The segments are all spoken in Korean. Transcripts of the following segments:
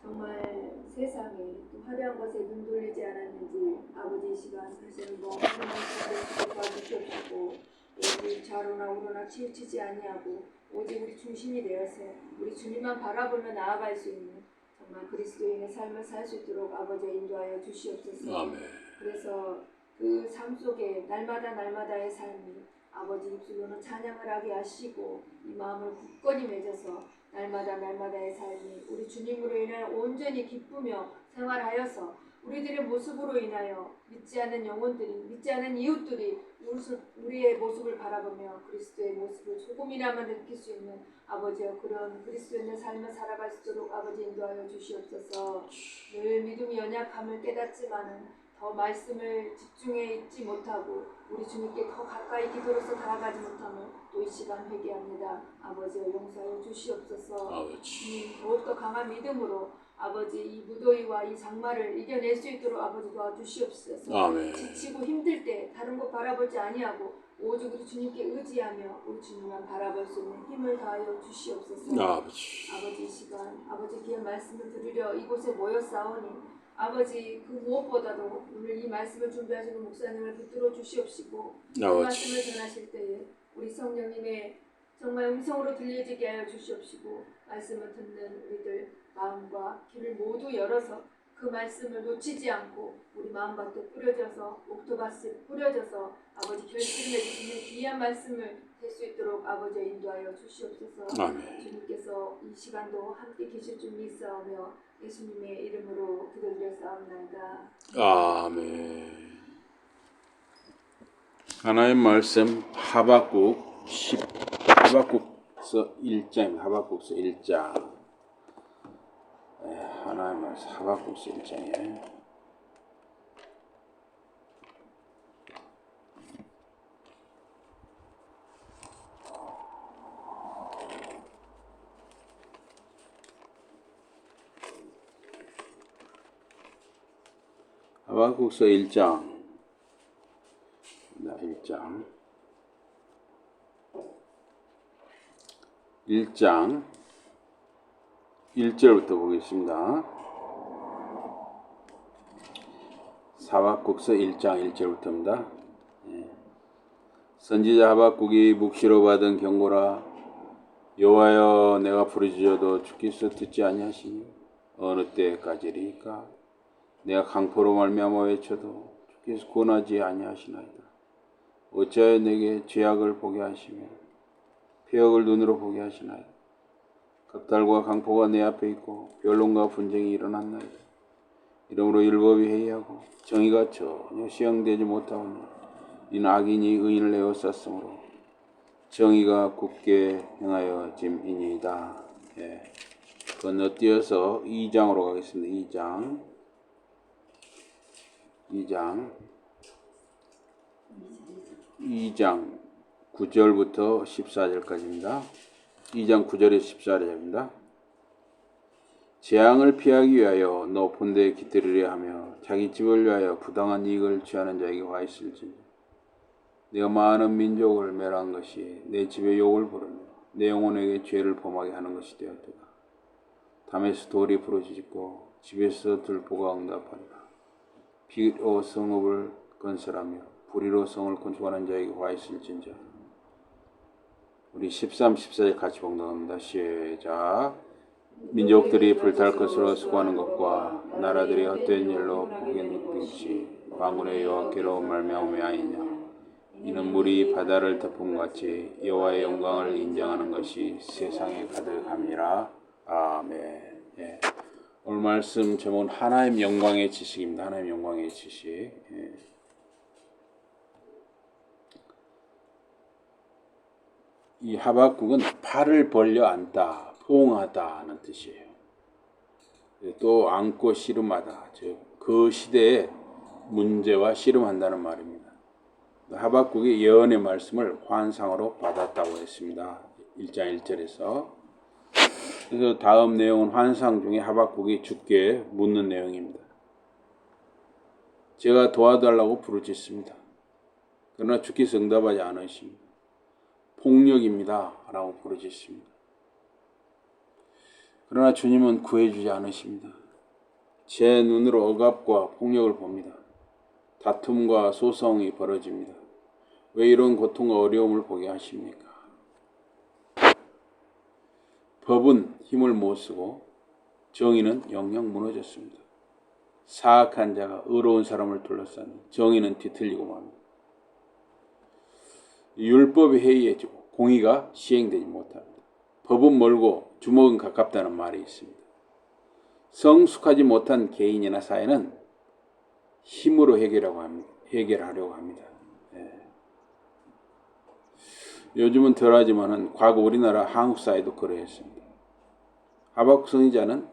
정말 세상에 또 화려한 것에 눈 돌리지 않았는지 아버지 이 시간 사실은 뭐 하나님 도와주시옵시고 오직 좌로나 우로나 치우치지 아니하고 오직 우리 중심이 되어서 우리 주님만 바라보며 나아갈 수 있는 정말 그리스도인의 삶을 살 수 있도록 아버지 인도하여 주시옵소서. 아멘. 그래서 그 삶 속에 날마다의 삶이 아버지 입술로는 찬양을 하게 하시고 이 마음을 굳건히 맺어서 날마다의 삶이 우리 주님으로 인하여 온전히 기쁘며 생활하여서 우리들의 모습으로 인하여 믿지 않는 영혼들이 믿지 않는 이웃들이 우리의 모습을 바라보며 그리스도의 모습을 조금이나마 느낄 수 있는 아버지여 그런 그리스도의 삶을 살아갈 수 있도록 아버지 인도하여 주시옵소서. 늘 믿음이 연약함을 깨닫지만은 더 말씀을 집중해 있지 못하고 우리 주님께 더 가까이 기도로서 다가가지 못함을 또 이 시간 회개합니다. 아버지여 용서하여 주시옵소서. 아버지. 더욱더 강한 믿음으로 아버지 이 무더위와 이 장마를 이겨낼 수 있도록 아버지 도와주시옵소서. 아멘. 지치고 힘들 때 다른 것 바라보지 아니하고 오직 우리 주님께 의지하며 우리 주님만 바라볼 수 있는 힘을 다하여 주시옵소서. 아버지 이 시간 아버지 귀한 말씀을 들으려 이곳에 모였사오니 아버지 그 무엇보다도 오늘 이 말씀을 준비하시는 목사님을 붙들어 주시옵시고 이 말씀을 전하실 때에 우리 성령님의 정말 음성으로 들려지게 하여 주시옵시고 말씀을 듣는 우리들 마음과 귀를 모두 열어서 그 말씀을 놓치지 않고 우리 마음밭에 뿌려져서 옥토밭에 뿌려져서 아버지 결실을 맺으시는 귀한 말씀을 될 수 있도록 아버지 인도하여 주시옵소서. 아멘. 주님께서 이 시간도 함께 계실 줄 믿사오며 예수님의 이름으로 기도드렸사옵나이다. 아멘. 하나님 말씀 하박국서 1장입니다. 하박국서 1장. 하나님 말씀 하박국서 1장에 하박국서 1장 1절부터 보겠습니다. 하박국서 1장 1절부터입니다. 선지자 하박국이 묵시로 받은 경고라. 여호와여 내가 부르짖어도 주께서 듣지 아니하시니 어느 때까지리까? 내가 강포로 말미암아 외쳐도 주께서 구원하지 아니하시나이다. 어찌하여 내게 죄악을 보게 하시며 폐역을 눈으로 보게 하시나이다. 각달과 강포가 내 앞에 있고 변론과 분쟁이 일어났나이다. 이러므로 율법이 해이하고 정의가 전혀 시행되지 못하오니 이는 악인이 의인을 에워쌌으므로 정의가 굳게 행하여짐이니이다. 건너뛰어서 2장으로 가겠습니다. 2장 9절부터 14절까지입니다. 2장 9절에서 14절입니다. 재앙을 피하기 위하여 높은 데에 깃들으려 하며 자기 집을 위하여 부당한 이익을 취하는 자에게 화 있을지니 내가 많은 민족을 멸한 것이 내 집에 욕을 부르며 내 영혼에게 죄를 범하게 하는 것이 되었도다. 담에서 돌이 부러지고 집에서 들보가 응답하리라. 비로 성읍을 건설하며 불의로 성을 건축하는 자에게 화 있을진저. 우리 13, 14절 같이 봉독합니다. 시작. 민족들이 불탈 것으로 수고하는 것과 나라들이 헛된 일로 복인 것이 만군의 여호와께로 말미암음이 아니냐. 이는 물이 바다를 덮음같이 여호와의 영광을 인정하는 것이 세상에 가득함이라. 아멘. 오늘 말씀 제목은 하나님 영광의 지식입니다. 하나님 영광의 지식. 이 하박국은 팔을 벌려 앉다, 포옹하다는 뜻이에요. 또 안고 씨름하다, 즉 그 시대의 문제와 씨름한다는 말입니다. 하박국이 예언의 말씀을 환상으로 받았다고 했습니다. 1장 1절에서. 그래서 다음 내용은 환상 중에 하박국이 주께 묻는 내용입니다. 제가 도와달라고 부르짖습니다. 그러나 주께서 응답하지 않으십니다. 폭력입니다. 라고 부르짖습니다. 그러나 주님은 구해주지 않으십니다. 제 눈으로 억압과 폭력을 봅니다. 다툼과 소송이 벌어집니다. 왜 이런 고통과 어려움을 보게 하십니까? 법은 힘을 못 쓰고 정의는 영영 무너졌습니다. 사악한 자가 의로운 사람을 둘러싸니 정의는 뒤틀리고 맙니다. 율법이 해이해지고 공의가 시행되지 못합니다. 법은 멀고 주먹은 가깝다는 말이 있습니다. 성숙하지 못한 개인이나 사회는 힘으로 해결하려고 합니다. 요즘은 덜하지만은 과거 우리나라 한국 사회도 그러했습니다. 하박국 선지자는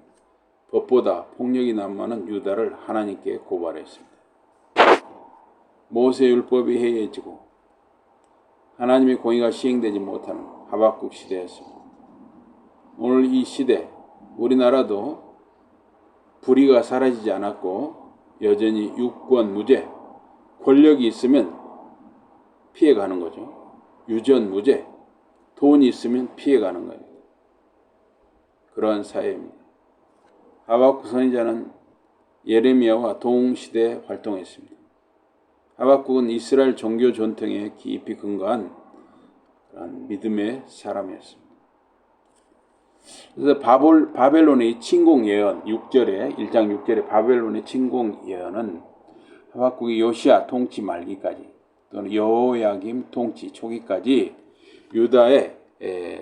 법보다 폭력이 난무하는 유다를 하나님께 고발했습니다. 모세 율법이 해이해지고 하나님의 공의가 시행되지 못하는 하박국 시대였습니다. 오늘 이 시대 우리나라도 불의가 사라지지 않았고 여전히 유권 무죄, 권력이 있으면 피해가는 거죠. 유전 무죄, 돈이 있으면 피해가는 거예요. 그러한 사회입니다. 하박국 선지자는 예레미야와 동시대에 활동했습니다. 하박국은 이스라엘 종교 전통에 깊이 근거한 그런 믿음의 사람이었습니다. 그래서 바벨론의 침공 예언 6절에 1장 6절에 바벨론의 침공 예언은 하박국이 요시야 통치 말기까지 또는 여호야김 통치 초기까지 유다에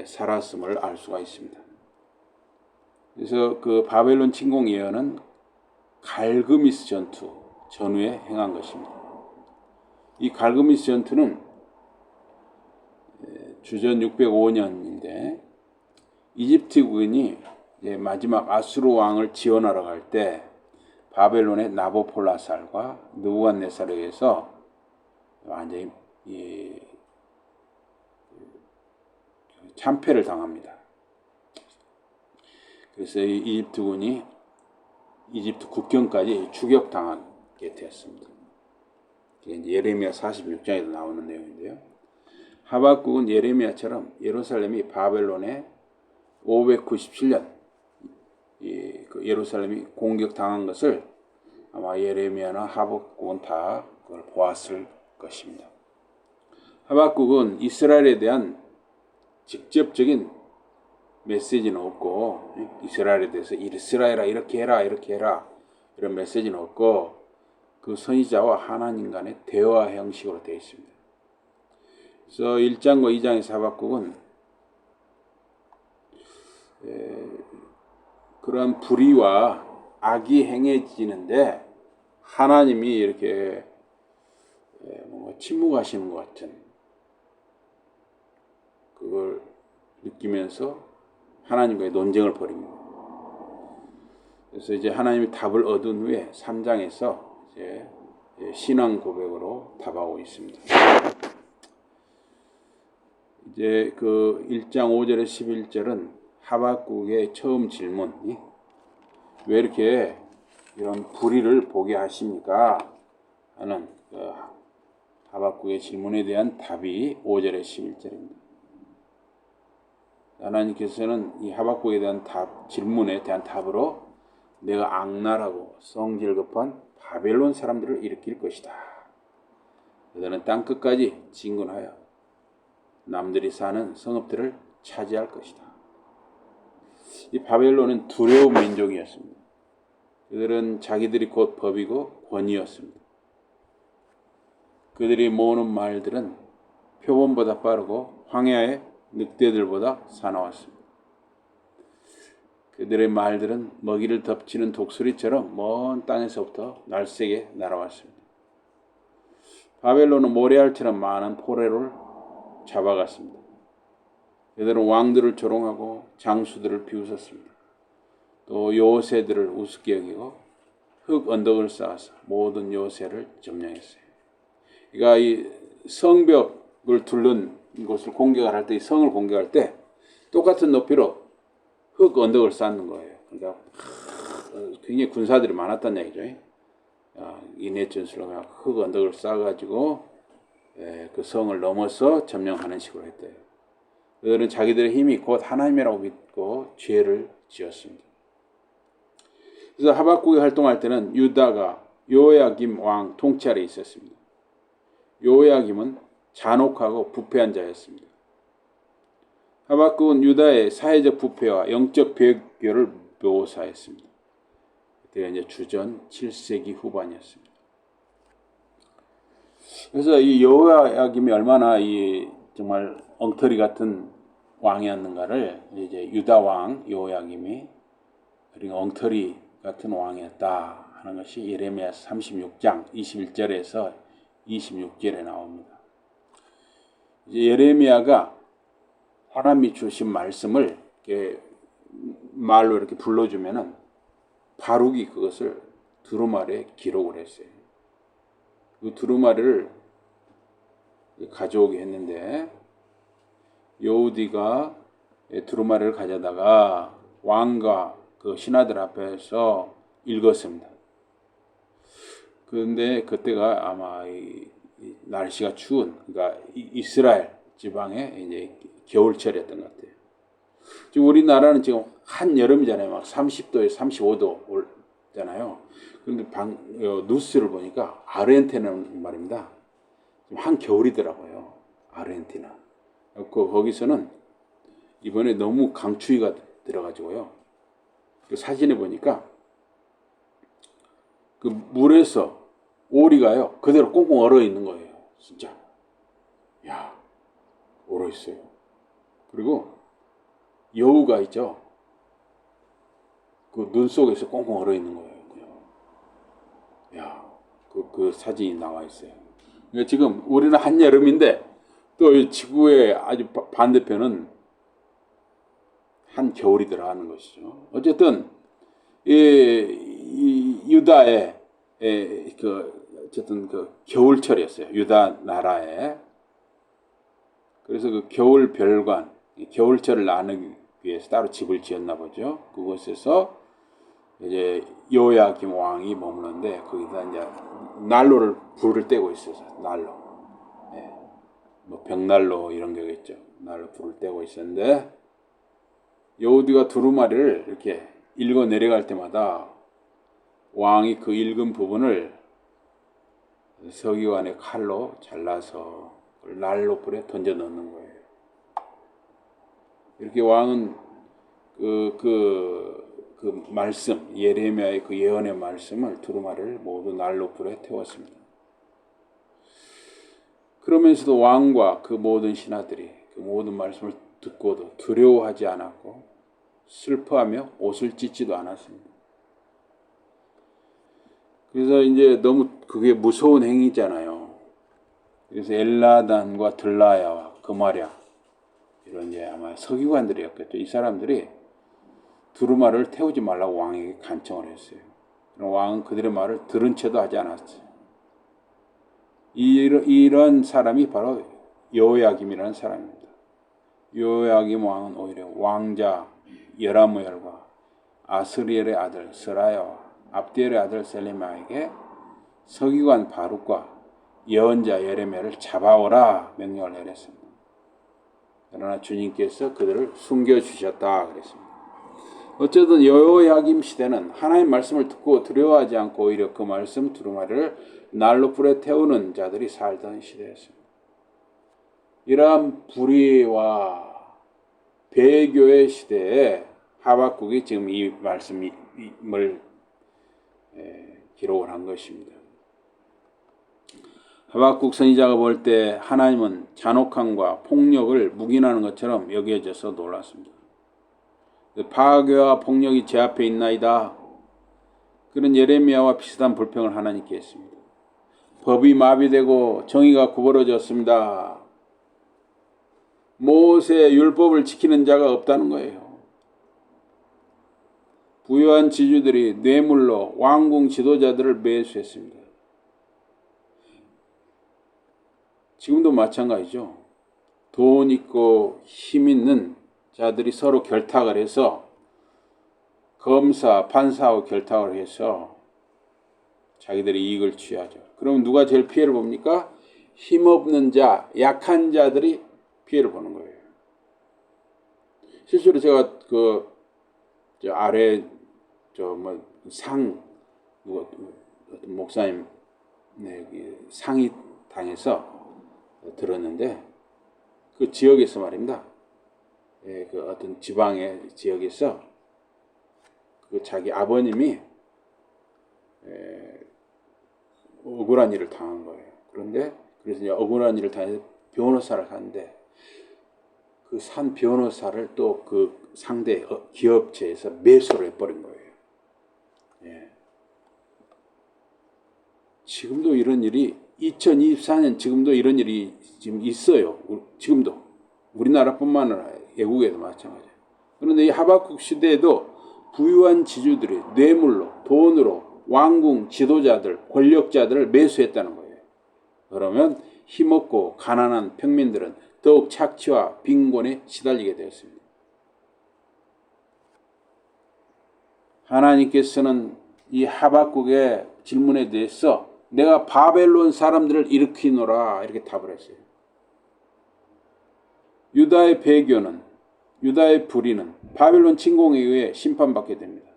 살았음을 알 수가 있습니다. 그래서 그 바벨론 침공 예언은 갈그미스 전투 전후에 행한 것입니다. 이 갈그미스 전투는 주전 605년인데 이집트군이 마지막 아수르 왕을 지원하러 갈 때 바벨론의 나보폴라살과 느부갓네살에 의해서 완전히 참패를 당합니다. 그래서 이집트군이 이집트 국경까지 추격당하게 되었습니다. 이게 예레미야 46장에도 나오는 내용인데요. 하박국은 예레미야처럼 예루살렘이 바벨론의 597년 그 예루살렘이 공격당한 것을 아마 예레미야나 하박국은 다 그걸 보았을 것입니다. 하박국은 이스라엘에 대한 직접적인 메시지는 없고 이스라엘에 대해서 이스라엘아 이렇게 해라 이렇게 해라 이런 메시지는 없고 그 선지자와 하나님 간의 대화 형식으로 되어 있습니다. 그래서 1장과 2장의 하박국은 그러한 불의와 악이 행해지는데 하나님이 이렇게 뭔가 침묵하시는 것 같은 그걸 느끼면서 하나님과의 논쟁을 벌입니다. 그래서 이제 하나님이 답을 얻은 후에 3장에서 이제 신앙 고백으로 답하고 있습니다. 이제 그 1장 5절에 11절은 하박국의 처음 질문이 왜 이렇게 이런 불의를 보게 하십니까? 하는 그 하박국의 질문에 대한 답이 5절에 11절입니다. 하나님께서는 이 하박국에 대한 질문에 대한 답으로 내가 악랄하고 성질 급한 바벨론 사람들을 일으킬 것이다. 그들은 땅끝까지 진군하여 남들이 사는 성읍들을 차지할 것이다. 이 바벨론은 두려운 민족이었습니다. 그들은 자기들이 곧 법이고 권위였습니다. 그들이 모으는 말들은 표범보다 빠르고 황야의 늑대들보다 사나웠습니다. 그들의 말들은 먹이를 덮치는 독수리처럼 먼 땅에서부터 날쌔게 날아왔습니다. 바벨론은 모래알처럼 많은 포로를 잡아갔습니다. 그들은 왕들을 조롱하고 장수들을 비웃었습니다. 또 요새들을 우습게 여기고 흙 언덕을 쌓아서 모든 요새를 점령했어요. 그러니까 이 성벽을 둘른 곳을 공격을 할 때, 이 성을 공격할 때 똑같은 높이로 흙 언덕을 쌓는 거예요. 그러니까 굉장히 군사들이 많았단 얘기죠. 이내 전술로 흙 언덕을 쌓아가지고 그 성을 넘어서 점령하는 식으로 했대요. 그들은 자기들의 힘이 곧 하나님이라고 믿고 죄를 지었습니다. 그래서 하박국이 활동할 때는 유다가 요야김 왕 통치 아래 있었습니다. 요야김은 잔혹하고 부패한 자였습니다. 하박국은 유다의 사회적 부패와 영적 배교를 묘사했습니다. 그때가 이제 주전 7세기 후반이었습니다. 그래서 이 여호야김이 얼마나 이 정말 엉터리 같은 왕이었는가를 이제 유다 왕 여호야김이 그러니까 엉터리 같은 왕이었다 하는 것이 예레미야 36장 21절에서 26절에 나옵니다. 이제 예레미야가 하나님이 주신 말씀을 이렇게 말로 이렇게 불러주면은 바룩이 그것을 두루마리에 기록을 했어요. 그 두루마리를 가져오게 했는데 여우디가 두루마리를 가져다가 왕과 그 신하들 앞에서 읽었습니다. 그런데 그때가 아마 이 날씨가 추운, 그러니까 이스라엘 지방에 이제 겨울철이었던 것 같아요. 지금 우리나라는 지금 한여름이잖아요. 막 30도에 35도 올잖아요. 그런데 뉴스를 보니까 아르헨티나는 말입니다. 지금 한겨울이더라고요. 아르헨티나. 거기서는 이번에 너무 강추위가 들어가지고요. 그 사진에 보니까 그 물에서 오리가요 그대로 꽁꽁 얼어 있는 거예요. 진짜. 야, 얼어 있어요. 그리고 여우가 있죠. 그 눈 속에서 꽁꽁 얼어 있는 거예요. 야, 그 사진이 나와 있어요. 그러니까 지금 우리는 한여름인데 또 이 지구의 아주 반대편은 한겨울이 들어가는 것이죠. 어쨌든 이 유다의 어쨌든 그 겨울철이었어요. 유다 나라에. 그래서 그 겨울 별관, 겨울철을 나누기 위해서 따로 집을 지었나 보죠. 그곳에서 이제 요야김 왕이 머무는데 거기다 이제 난로를 불을 떼고 있어서 난로, 뭐 벽난로 이런 게 있죠. 난로 불을 떼고 있었는데 여우디가 두루마리를 이렇게 읽어 내려갈 때마다 왕이 그 읽은 부분을 서기관의 칼로 잘라서 난로 불에 던져 넣는 거예요. 이렇게 왕은 그 말씀, 예레미야의 그 예언의 말씀을 두루마리를 모두 난로 불에 태웠습니다. 그러면서도 왕과 그 모든 신하들이 그 모든 말씀을 듣고도 두려워하지 않았고 슬퍼하며 옷을 찢지도 않았습니다. 그래서 이제 너무 그게 무서운 행위잖아요. 그래서 엘라단과 들라야와 그마랴 이런 이제 아마 서기관들이었겠죠. 이 사람들이 두루마리를 태우지 말라고 왕에게 간청을 했어요. 왕은 그들의 말을 들은 채도 하지 않았어요. 이런 사람이 바로 여호야김이라는 사람입니다. 여호야김 왕은 오히려 왕자 여라무엘과 아스리엘의 아들 스라야와 압디엘의 아들 셀레마에게 서기관 바룩과 예언자 예레미야를 잡아오라 명령을 내렸습니다. 그러나 주님께서 그들을 숨겨주셨다 그랬습니다. 어쨌든 여호야김 시대는 하나님의 말씀을 듣고 두려워하지 않고 오히려 그 말씀 두루마리를 난로 불에 태우는 자들이 살던 시대였습니다. 이러한 불의와 배교의 시대에 하박국이 지금 이 말씀을 기록을 한 것입니다. 하박국 선지자가 볼 때 하나님은 잔혹함과 폭력을 묵인하는 것처럼 여겨져서 놀랐습니다. 파괴와 폭력이 제 앞에 있나이다. 그런 예레미야와 비슷한 불평을 하나님께 했습니다. 법이 마비되고 정의가 구부러졌습니다. 모세의 율법을 지키는 자가 없다는 거예요. 부유한 지주들이 뇌물로 왕궁 지도자들을 매수했습니다. 지금도 마찬가지죠. 돈 있고 힘 있는 자들이 서로 결탁을 해서 검사, 판사하고 결탁을 해서 자기들의 이익을 취하죠. 그럼 누가 제일 피해를 봅니까? 힘없는 자, 약한 자들이 피해를 보는 거예요. 실제로 제가 저 아래 누가 어떤 목사님 상이 당해서 들었는데 그 지역에서 말입니다. 그 어떤 지방의 지역에서 그 자기 아버님이 억울한 일을 당한 거예요. 그래서 이제 억울한 일을 당해서 변호사를 하는데 그 산 변호사를 또 그 상대 기업체에서 매수를 해버린 거예요. 예. 지금도 이런 일이 2024년 지금도 이런 일이 지금 있어요. 지금도 우리나라뿐만 아니라 외국에도 마찬가지예요. 그런데 이 하박국 시대에도 부유한 지주들이 뇌물로 돈으로 왕궁 지도자들 권력자들을 매수했다는 거예요. 그러면 힘없고 가난한 평민들은 더욱 착취와 빈곤에 시달리게 되었습니다. 하나님께서는 이 하박국의 질문에 대해서 내가 바벨론 사람들을 일으키노라 이렇게 답을 했어요. 유다의 배교는 유다의 불의는 바벨론 침공에 의해 심판받게 됩니다.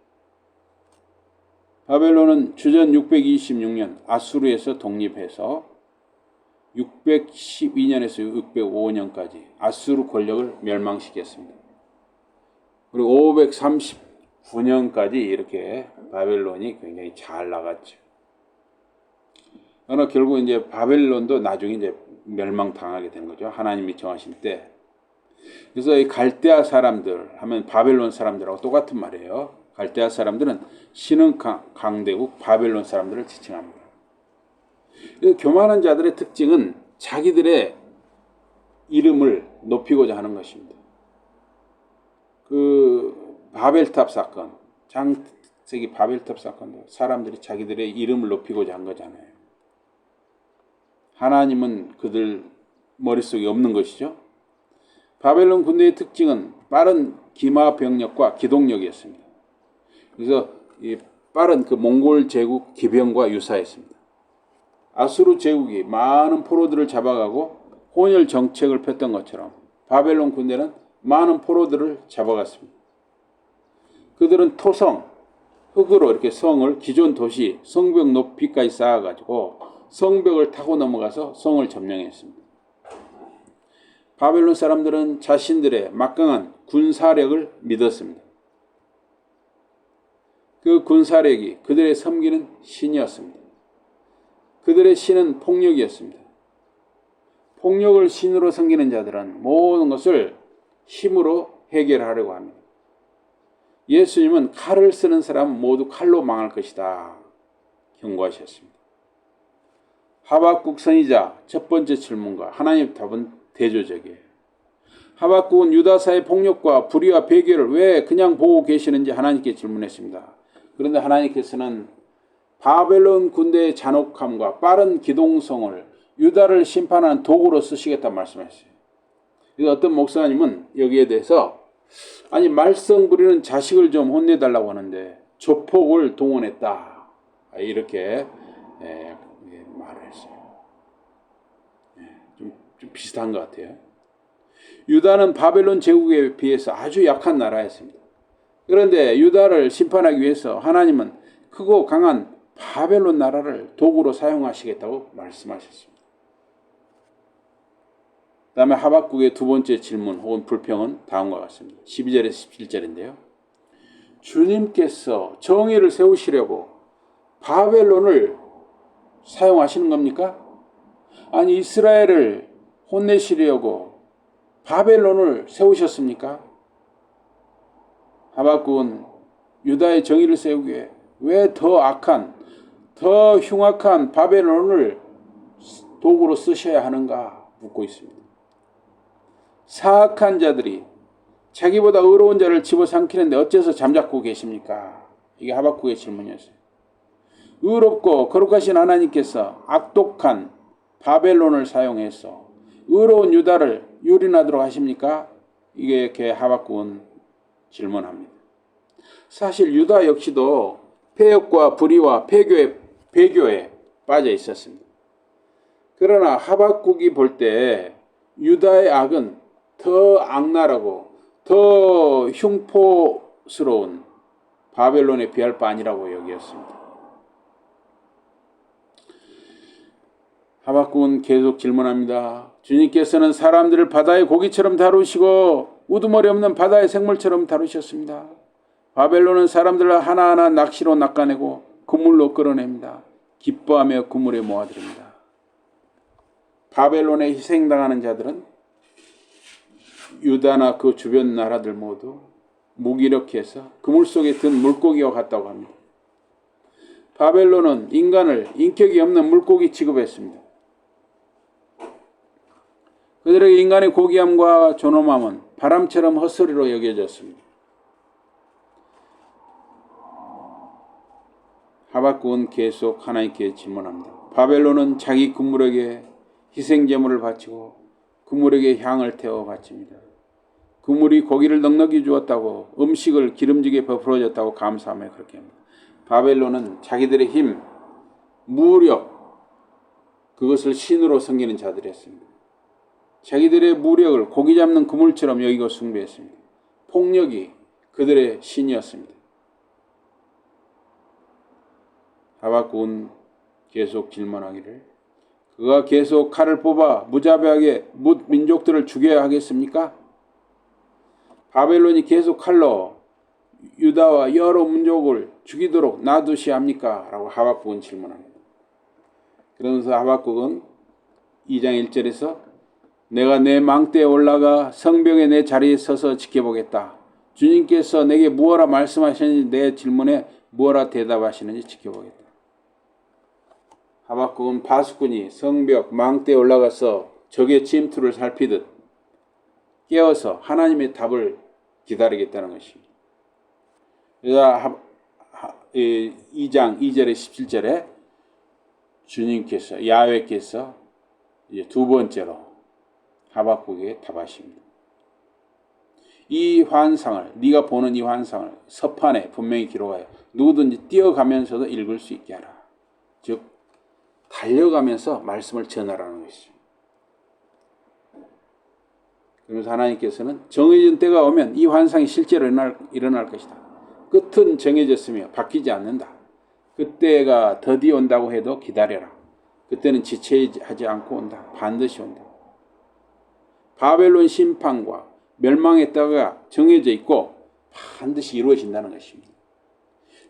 바벨론은 주전 626년 아수르에서 독립해서 612년에서 605년까지 아수르 권력을 멸망시켰습니다. 그리고 539년까지 이렇게 바벨론이 굉장히 잘 나갔죠. 그러나 결국 이제 바벨론도 나중에 이제 멸망당하게 되는 거죠. 하나님이 정하신 때. 그래서 이 갈대아 사람들 하면 바벨론 사람들하고 똑같은 말이에요. 갈대아 사람들은 신흥 강대국 바벨론 사람들을 지칭합니다. 교만한 자들의 특징은 자기들의 이름을 높이고자 하는 것입니다. 그 바벨탑 사건, 장세기 바벨탑 사건도 사람들이 자기들의 이름을 높이고자 한 거잖아요. 하나님은 그들 머릿속에 없는 것이죠. 바벨론 군대의 특징은 빠른 기마 병력과 기동력이었습니다. 그래서 이 빠른 그 몽골 제국 기병과 유사했습니다. 아수르 제국이 많은 포로들을 잡아가고 혼혈 정책을 폈던 것처럼 바벨론 군대는 많은 포로들을 잡아갔습니다. 그들은 토성, 흙으로 이렇게 성을 기존 도시 성벽 높이까지 쌓아가지고 성벽을 타고 넘어가서 성을 점령했습니다. 바벨론 사람들은 자신들의 막강한 군사력을 믿었습니다. 그 군사력이 그들의 섬기는 신이었습니다. 그들의 신은 폭력이었습니다. 폭력을 신으로 섬기는 자들은 모든 것을 힘으로 해결하려고 합니다. 예수님은 칼을 쓰는 사람은 모두 칼로 망할 것이다 경고하셨습니다. 하박국 선지자 첫 번째 질문과 하나님의 답은 대조적이에요. 하박국은 유다사의 폭력과 불의와 배교를 왜 그냥 보고 계시는지 하나님께 질문했습니다. 그런데 하나님께서는 바벨론 군대의 잔혹함과 빠른 기동성을 유다를 심판하는 도구로 쓰시겠다 말씀하셨어요. 그래서 어떤 목사님은 여기에 대해서 아니 말썽 부리는 자식을 좀 혼내달라고 하는데 조폭을 동원했다 이렇게 말을 했어요. 좀 비슷한 것 같아요. 유다는 바벨론 제국에 비해서 아주 약한 나라였습니다. 그런데 유다를 심판하기 위해서 하나님은 크고 강한 바벨론 나라를 도구로 사용하시겠다고 말씀하셨습니다. 그 다음에 하박국의 두 번째 질문 혹은 불평은 다음과 같습니다. 12절에서 17절인데요. 주님께서 정의를 세우시려고 바벨론을 사용하시는 겁니까? 아니 이스라엘을 혼내시려고 바벨론을 세우셨습니까? 하박국은 유다의 정의를 세우기 위해 왜 더 악한, 더 흉악한 바벨론을 도구로 쓰셔야 하는가 묻고 있습니다. 사악한 자들이 자기보다 의로운 자를 집어삼키는데 어째서 잠자코 계십니까? 이게 하박국의 질문이었어요. 의롭고 거룩하신 하나님께서 악독한 바벨론을 사용해서 의로운 유다를 유린하도록 하십니까? 이게 하박국은 질문합니다. 사실 유다 역시도 폐역과 불의와 배교에 빠져 있었습니다. 그러나 하박국이 볼 때 유다의 악은 더 악랄하고 더 흉포스러운 바벨론에 비할 바 아니라고 여기었습니다. 하박국은 계속 질문합니다. 주님께서는 사람들을 바다의 고기처럼 다루시고 우두머리 없는 바다의 생물처럼 다루셨습니다. 바벨론은 사람들을 하나하나 낚시로 낚아내고 그물로 끌어냅니다. 기뻐하며 그물에 모아드립니다. 바벨론에 희생당하는 자들은 유다나 그 주변 나라들 모두 무기력해서 그물 속에 든 물고기와 같다고 합니다. 바벨론은 인간을 인격이 없는 물고기 취급했습니다. 그들에게 인간의 고귀함과 존엄함은 바람처럼 헛소리로 여겨졌습니다. 하박국은 계속 하나님께 질문합니다. 바벨론은 자기 그물에게 희생제물을 바치고 그물에게 향을 태워 바칩니다. 그물이 고기를 넉넉히 주었다고 음식을 기름지게 베풀어줬다고 감사하며 그렇게 합니다. 바벨론은 자기들의 힘, 무력, 그것을 신으로 섬기는 자들이었습니다. 자기들의 무력을 고기 잡는 그물처럼 여기고 숭배했습니다. 폭력이 그들의 신이었습니다. 하박국은 계속 질문하기를 그가 계속 칼을 뽑아 무자비하게 뭇 민족들을 죽여야 하겠습니까? 바벨론이 계속 칼로 유다와 여러 민족을 죽이도록 놔두시합니까? 라고 하박국은 질문합니다. 그러면서 하박국은 2장 1절에서 내가 내 망대에 올라가 성벽에 내 자리에 서서 지켜보겠다. 주님께서 내게 무엇라 말씀하시는지 내 질문에 무엇라 대답하시는지 지켜보겠다. 하박국은 파수꾼이 성벽 망대에 올라가서 적의 침투를 살피듯 깨어서 하나님의 답을 기다리겠다는 것입니다. 그래서 2장 2절에 17절에 주님께서 야훼께서 이제 두 번째로 하박국에게 답하십니다. 이 환상을 네가 보는 이 환상을 서판에 분명히 기록하여 누구든지 뛰어가면서도 읽을 수 있게 하라. 즉 달려가면서 말씀을 전하라는 것이죠. 그러면서 하나님께서는 정해진 때가 오면 이 환상이 실제로 일어날 것이다. 끝은 정해졌으며 바뀌지 않는다. 그때가 더디 온다고 해도 기다려라. 그때는 지체하지 않고 온다. 반드시 온다. 바벨론 심판과 멸망의 때가 정해져 있고 반드시 이루어진다는 것입니다.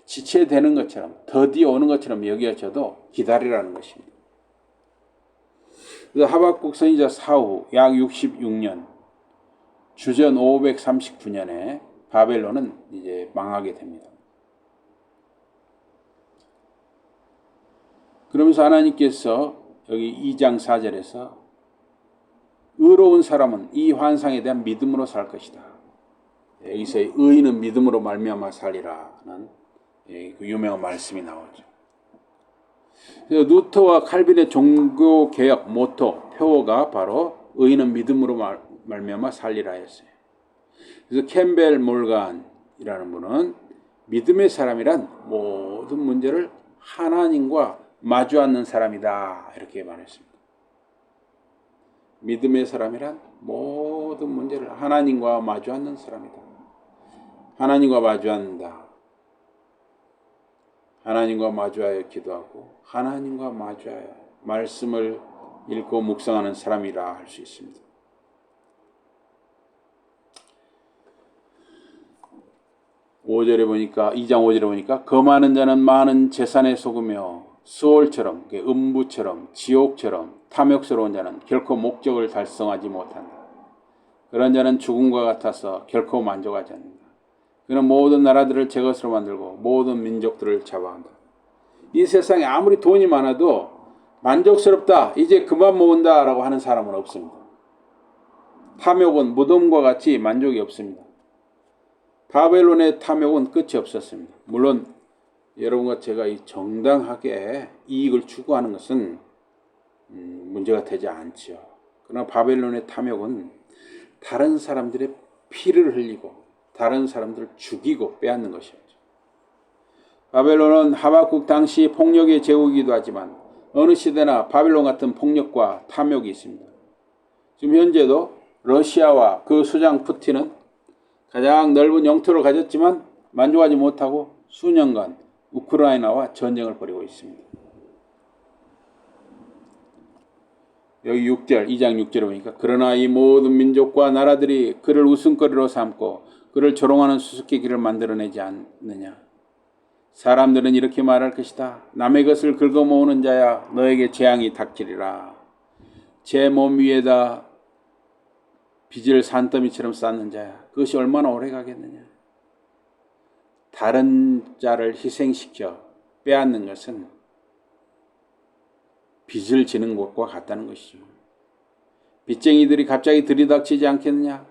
지체되는 것처럼 더디 오는 것처럼 여겨져도 기다리라는 것입니다. 그래서 하박국 선지자 사후 약 66년 주전 539년에 바벨론은 이제 망하게 됩니다. 그러면서 하나님께서 여기 2장 4절에서 의로운 사람은 이 환상에 대한 믿음으로 살 것이다. 여기서 의인은 믿음으로 말미암아 살리라는 그 유명한 말씀이 나오죠. 그래서 루터와 칼빈의 종교개혁 모토, 표어가 바로 의인은 믿음으로 말미암아 살리라였어요. 그래서 캠벨 몰간이라는 분은 믿음의 사람이란 모든 문제를 하나님과 마주 앉는 사람이다 이렇게 말했습니다. 믿음의 사람이란 모든 문제를 하나님과 마주 앉는 사람이다. 하나님과 마주 앉는다. 하나님과 마주하여 기도하고 하나님과 마주하여 말씀을 읽고 묵상하는 사람이라 할 수 있습니다. 보니까 2장 5절에 보니까 거만한 자는 많은 재산에 속으며 수월처럼 음부처럼 지옥처럼 탐욕스러운 자는 결코 목적을 달성하지 못한다. 그런 자는 죽음과 같아서 결코 만족하지 않는다. 그는 모든 나라들을 제 것으로 만들고 모든 민족들을 잡아간다. 이 세상에 아무리 돈이 많아도 만족스럽다, 이제 그만 모은다 라고 하는 사람은 없습니다. 탐욕은 무덤과 같이 만족이 없습니다. 바벨론의 탐욕은 끝이 없었습니다. 물론 여러분과 제가 이 정당하게 이익을 추구하는 것은 문제가 되지 않죠. 그러나 바벨론의 탐욕은 다른 사람들의 피를 흘리고 다른 사람들을 죽이고 빼앗는 것이었죠. 바벨론은 하박국 당시 폭력의 제국이기도 하지만 어느 시대나 바벨론 같은 폭력과 탐욕이 있습니다. 지금 현재도 러시아와 그 수장 푸틴은 가장 넓은 영토를 가졌지만 만족하지 못하고 수년간 우크라이나와 전쟁을 벌이고 있습니다. 여기 6절, 2장 6절에 보니까 그러나 이 모든 민족과 나라들이 그를 웃음거리로 삼고 그를 조롱하는 수수께끼를 만들어내지 않느냐. 사람들은 이렇게 말할 것이다. 남의 것을 긁어모으는 자야 너에게 재앙이 닥치리라. 제 몸 위에다 빚을 산더미처럼 쌓는 자야. 그것이 얼마나 오래 가겠느냐. 다른 자를 희생시켜 빼앗는 것은 빚을 지는 것과 같다는 것이죠. 빚쟁이들이 갑자기 들이닥치지 않겠느냐.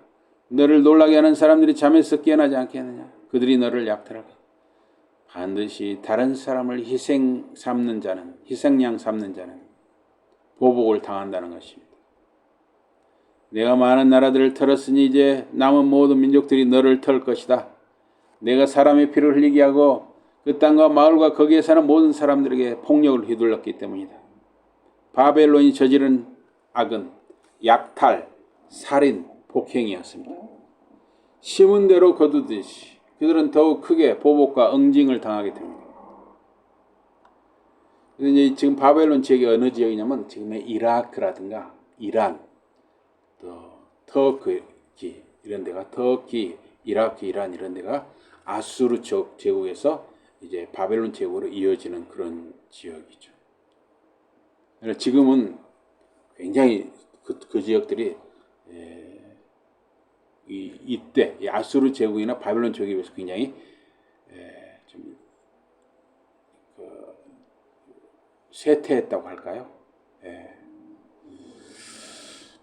너를 놀라게 하는 사람들이 잠에서 깨어나지 않겠느냐. 그들이 너를 약탈하게. 반드시 다른 사람을 희생 삼는 자는, 희생양 삼는 자는 보복을 당한다는 것입니다. 내가 많은 나라들을 털었으니 이제 남은 모든 민족들이 너를 털 것이다. 내가 사람의 피를 흘리게 하고 그 땅과 마을과 거기에 사는 모든 사람들에게 폭력을 휘둘렀기 때문이다. 바벨론이 저지른 악은 약탈, 살인, 복행이었습니다. 심은 대로 거두듯이 그들은 더욱 크게 보복과 응징을 당하게 됩니다. 이제 지금 바벨론 지역이 어느 지역이냐면 지금의 이라크라든가 이란, 또 터키 이런 데가 터키, 이라크, 이란 이런 데가 아수르 제국에서 이제 바벨론 제국으로 이어지는 그런 지역이죠. 지금은 굉장히 그 지역들이 이때 아수르 제국이나 바벨론 제국에 비해서 굉장히 좀 쇠퇴했다고 할까요?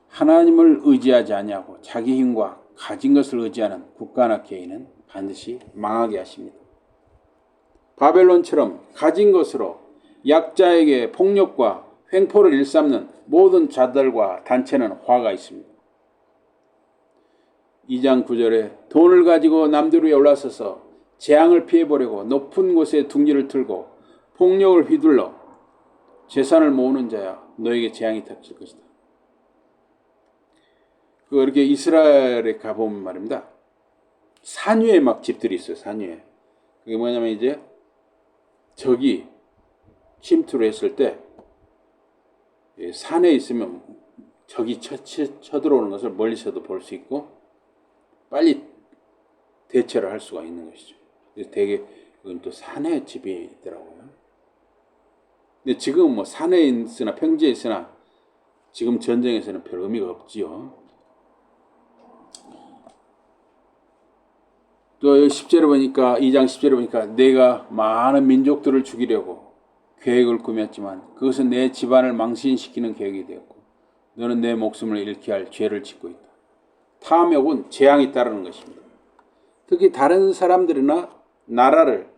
하나님을 의지하지 아니하고 자기 힘과 가진 것을 의지하는 국가나 개인은 반드시 망하게 하십니다. 바벨론처럼 가진 것으로 약자에게 폭력과 횡포를 일삼는 모든 자들과 단체는 화가 있습니다. 2장 9절에 돈을 가지고 남들 위에 올라서서 재앙을 피해보려고 높은 곳에 둥지를 틀고 폭력을 휘둘러 재산을 모으는 자야 너에게 재앙이 닥칠 것이다. 그렇게 이스라엘에 가보면 말입니다. 산 위에 막 집들이 있어요. 산 위에. 그게 뭐냐면 이제 적이 침투를 했을 때 산에 있으면 적이 쳐들어오는 것을 멀리서도 볼 수 있고 빨리 대처를 할 수가 있는 것이죠. 되게 그건 또 산에 집이 있더라고요. 근데 지금 뭐 산에 있으나 평지에 있으나 지금 전쟁에서는 별 의미가 없지요. 또 10절에 보니까 2장 10절에 보니까 내가 많은 민족들을 죽이려고 계획을 꾸몄지만 그것은 내 집안을 망신시키는 계획이 되었고 너는 내 목숨을 잃게 할 죄를 짓고 있다. 탐욕은 재앙이 따르는 것입니다. 특히 다른 사람들이나 나라를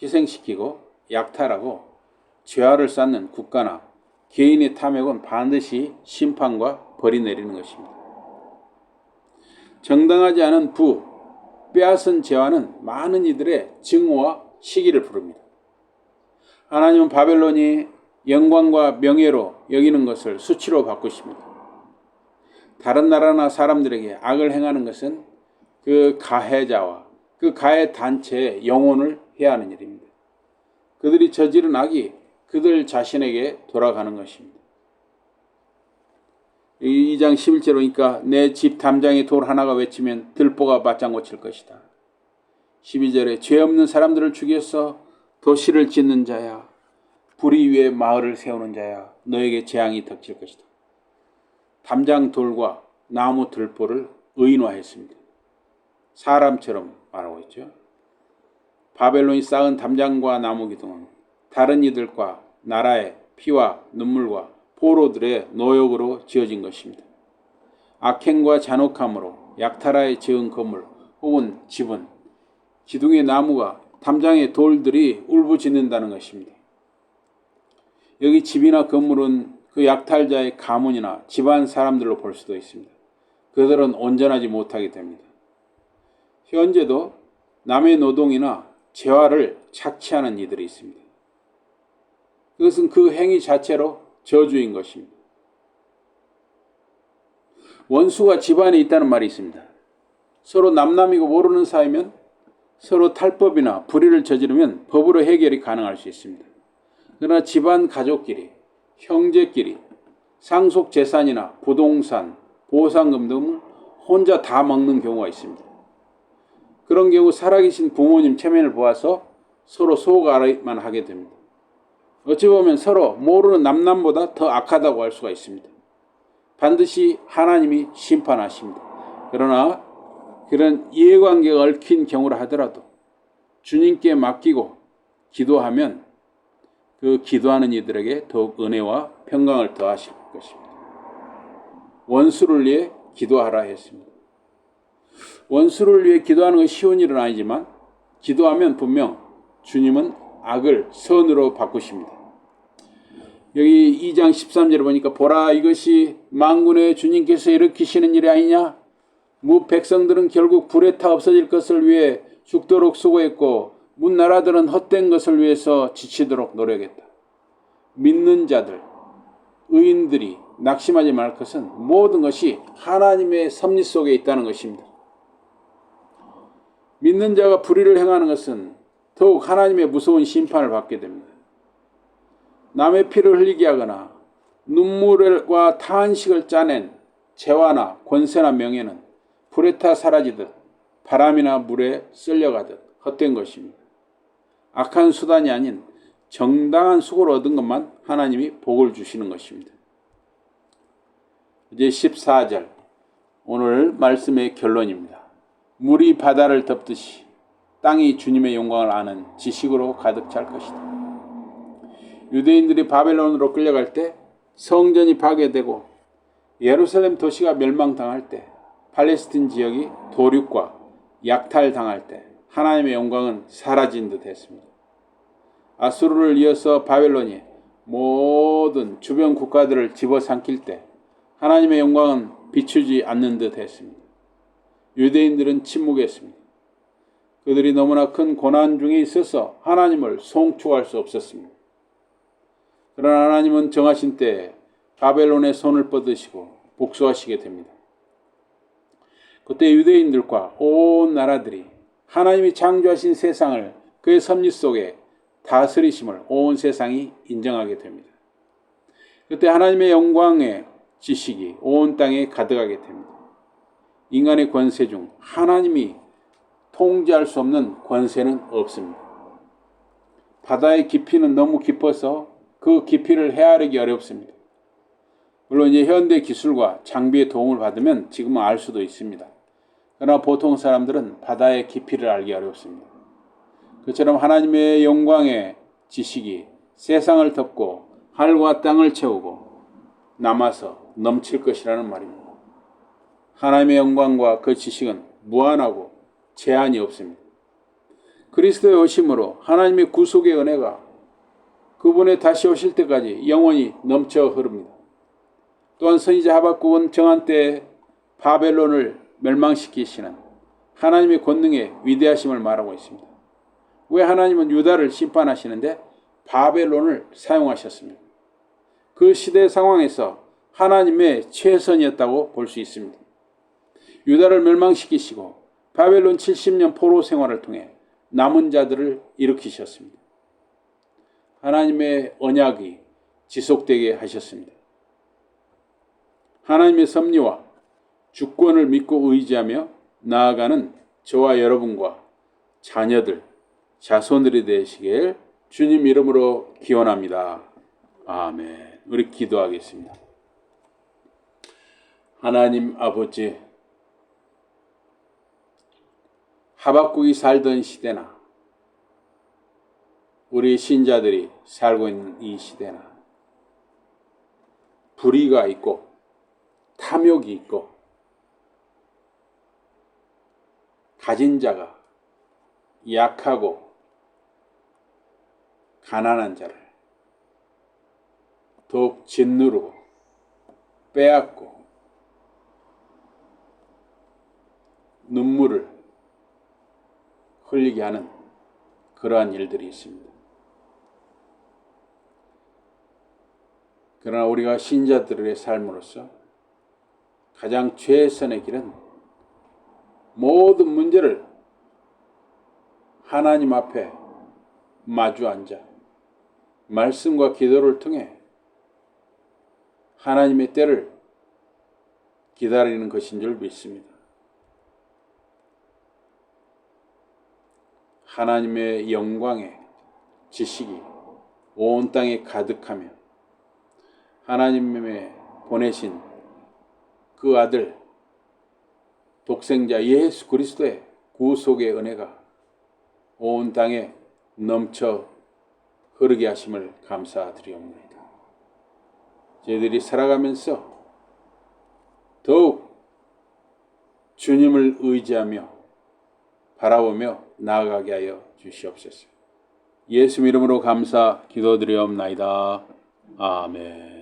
희생시키고 약탈하고 죄화를 쌓는 국가나 개인의 탐욕은 반드시 심판과 벌이 내리는 것입니다. 정당하지 않은 빼앗은 재화는 많은 이들의 증오와 시기를 부릅니다. 하나님은 바벨론이 영광과 명예로 여기는 것을 수치로 바꾸십니다. 다른 나라나 사람들에게 악을 행하는 것은 그 가해자와 그 가해 단체의 영혼을 해야 하는 일입니다. 그들이 저지른 악이 그들 자신에게 돌아가는 것입니다. 2장 11절에 보니까 내 집 담장에 돌 하나가 외치면 들보가 맞장구 칠 것이다. 12절에 죄 없는 사람들을 죽여서 도시를 짓는 자야 불의 위에 마을을 세우는 자야 너에게 재앙이 닥칠 것이다. 담장 돌과 나무 들보를 의인화했습니다. 사람처럼 말하고 있죠. 바벨론이 쌓은 담장과 나무 기둥은 다른 이들과 나라의 피와 눈물과 포로들의 노역으로 지어진 것입니다. 악행과 잔혹함으로 약탈하에 지은 건물 혹은 집은 기둥의 나무가 담장의 돌들이 울부짖는다는 것입니다. 여기 집이나 건물은 그 약탈자의 가문이나 집안 사람들로 볼 수도 있습니다. 그들은 온전하지 못하게 됩니다. 현재도 남의 노동이나 재화를 착취하는 이들이 있습니다. 그것은 그 행위 자체로 저주인 것입니다. 원수가 집안에 있다는 말이 있습니다. 서로 남남이고 모르는 사이면 서로 탈법이나 불의를 저지르면 법으로 해결이 가능할 수 있습니다. 그러나 집안 가족끼리, 형제끼리, 상속 재산이나 부동산, 보상금 등을 혼자 다 먹는 경우가 있습니다. 그런 경우 살아계신 부모님 체면을 보아서 서로 속아만 하게 됩니다. 어찌 보면 서로 모르는 남남보다 더 악하다고 할 수가 있습니다. 반드시 하나님이 심판하십니다. 그러나 그런 이해관계가 얽힌 경우라 하더라도 주님께 맡기고 기도하면 그 기도하는 이들에게 더욱 은혜와 평강을 더하실 것입니다. 원수를 위해 기도하라 했습니다. 원수를 위해 기도하는 것이 쉬운 일은 아니지만 기도하면 분명 주님은 악을 선으로 바꾸십니다. 여기 2장 13절에 보니까 보라 이것이 만군의 주님께서 일으키시는 일이 아니냐. 무 백성들은 결국 불에 타 없어질 것을 위해 죽도록 수고했고 문 나라들은 헛된 것을 위해서 지치도록 노력했다. 믿는 자들, 의인들이 낙심하지 말 것은 모든 것이 하나님의 섭리 속에 있다는 것입니다. 믿는 자가 불의를 행하는 것은 더욱 하나님의 무서운 심판을 받게 됩니다. 남의 피를 흘리게 하거나 눈물과 탄식을 짜낸 재화나 권세나 명예는 불에 타 사라지듯 바람이나 물에 쓸려가듯 헛된 것입니다. 악한 수단이 아닌 정당한 수고를 얻은 것만 하나님이 복을 주시는 것입니다. 이제 14절 오늘 말씀의 결론입니다. 물이 바다를 덮듯이 땅이 주님의 영광을 아는 지식으로 가득 찰 것이다. 유대인들이 바벨론으로 끌려갈 때 성전이 파괴되고 예루살렘 도시가 멸망당할 때 팔레스틴 지역이 도륙과 약탈당할 때 하나님의 영광은 사라진 듯 했습니다. 아수르를 이어서 바벨론이 모든 주변 국가들을 집어삼킬 때 하나님의 영광은 비추지 않는 듯 했습니다. 유대인들은 침묵했습니다. 그들이 너무나 큰 고난 중에 있어서 하나님을 송축할 수 없었습니다. 그러나 하나님은 정하신 때에 바벨론의 손을 뻗으시고 복수하시게 됩니다. 그때 유대인들과 온 나라들이 하나님이 창조하신 세상을 그의 섭리 속에 다스리심을 온 세상이 인정하게 됩니다. 그때 하나님의 영광의 지식이 온 땅에 가득하게 됩니다. 인간의 권세 중 하나님이 통제할 수 없는 권세는 없습니다. 바다의 깊이는 너무 깊어서 그 깊이를 헤아리기 어렵습니다. 물론 이제 현대 기술과 장비의 도움을 받으면 지금은 알 수도 있습니다. 그러나 보통 사람들은 바다의 깊이를 알기 어렵습니다. 그처럼 하나님의 영광의 지식이 세상을 덮고 하늘과 땅을 채우고 남아서 넘칠 것이라는 말입니다. 하나님의 영광과 그 지식은 무한하고 제한이 없습니다. 그리스도의 오심으로 하나님의 구속의 은혜가 그분의 다시 오실 때까지 영원히 넘쳐 흐릅니다. 또한 선지자 하박국은 정한 때에 바벨론을 멸망시키시는 하나님의 권능의 위대하심을 말하고 있습니다. 왜 하나님은 유다를 심판하시는데 바벨론을 사용하셨습니까? 그 시대 상황에서 하나님의 최선이었다고 볼 수 있습니다. 유다를 멸망시키시고 바벨론 70년 포로 생활을 통해 남은 자들을 일으키셨습니다. 하나님의 언약이 지속되게 하셨습니다. 하나님의 섭리와 주권을 믿고 의지하며 나아가는 저와 여러분과 자녀들, 자손들이 되시길 주님 이름으로 기원합니다. 아멘. 우리 기도하겠습니다. 하나님 아버지, 하박국이 살던 시대나 우리 신자들이 살고 있는 이 시대나 불의가 있고 탐욕이 있고 가진 자가 약하고 가난한 자를 더욱 짓누르고 빼앗고 눈물을 흘리게 하는 그러한 일들이 있습니다. 그러나 우리가 신자들의 삶으로서 가장 최선의 길은 모든 문제를 하나님 앞에 마주 앉아 말씀과 기도를 통해 하나님의 때를 기다리는 것인 줄 믿습니다. 하나님의 영광의 지식이 온 땅에 가득하며 하나님의 보내신 그 아들 독생자 예수 그리스도의 구속의 은혜가 온 땅에 넘쳐 흐르게 하심을 감사드리옵나이다. 저희들이 살아가면서 더욱 주님을 의지하며 바라보며 나아가게 하여 주시옵소서. 예수 이름으로 감사 기도드리옵나이다. 아멘.